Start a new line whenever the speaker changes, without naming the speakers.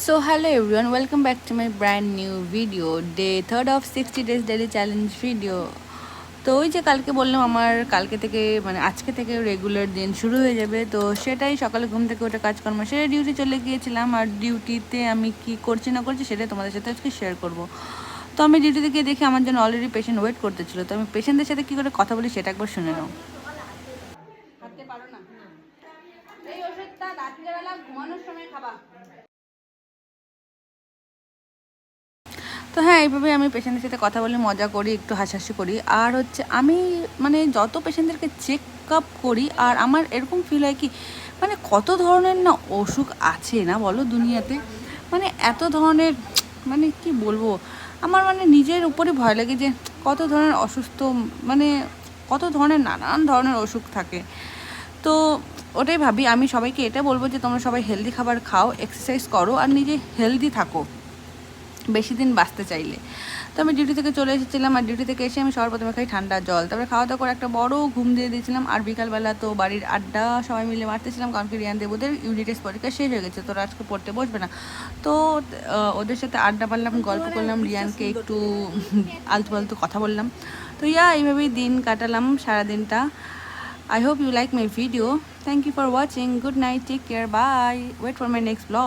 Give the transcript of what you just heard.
So hello everyone, welcome back to my brand new video, day 3rd of 60 days daily challenge video. তো ওই যে কালকে বললাম আমার কালকে থেকে মানে আজকে থেকে রেগুলার দিন শুরু হয়ে যাবে, তো সেটাই সকালে ঘুম থেকে ওটা কাজকর্ম সেরে ডিউটি চলে গিয়েছিলাম। আর ডিউটিতে আমি কি করছি না করছি সেটাই তোমাদের সাথে আজকে শেয়ার করব। তো আমি ডিউটিতে গিয়ে দেখি আমার জন্য অলরেডি পেশেন্ট ওয়েট করতেছিল, তো আমি পেশেন্টদের সাথে কী করে কথা বলি সেটা একবার শুনে নাও। হাঁটতে পারো না, এই ওষুধটা রাত্রেবেলা ঘুমানোর সময় খাবা। তো হ্যাঁ, এইভাবে আমি পেশেন্টের সাথে কথা বলে মজা করি, একটু হাসাহাসি করি। আর হচ্ছে আমি মানে যত পেশেন্টদেরকে চেক আপ করি আর আমার এরকম ফিল হয় কি মানে কত ধরনের না অসুখ আছে না বলো দুনিয়াতে, মানে এত ধরনের, মানে কি বলবো, আমার মানে নিজের উপরই ভয় লাগে যে কত ধরনের অসুস্থ, মানে কত ধরনের নানান ধরনের অসুখ থাকে। তো ওটাই ভাবি, আমি সবাইকে এটা বলবো যে তোমরা সবাই হেলদি খাবার খাও, এক্সারসাইজ করো আর নিজে হেলদি থাকো বেশি দিন বাঁচতে চাইলে। তো আমি ডিউটি থেকে চলে এসেছিলাম, আর ডিউটি থেকে এসে আমি সবার প্রথমে খাই ঠান্ডা জল, তারপরে খাওয়া দাওয়া করে একটা বড় ঘুম দিয়ে দিয়েছিলাম। আর বিকালবেলা তো বাড়ির আড্ডা সবাই মিলে মারতেছিলাম, কারণ কি রিয়ান দেবদের ইউনিট টেস্ট পরীক্ষা শেষ হয়ে গেছে, তোরা আজকে পড়তে বসবে না। তো ওদের সাথে আড্ডা পারলাম, গল্প করলাম, রিয়ানকে একটু আলতু ফালতু কথা বললাম। তো এইভাবেই দিন কাটালাম সারাদিনটা। I hope you like my video. Thank you for watching. Good night. Take care. Bye. Wait for my next vlog.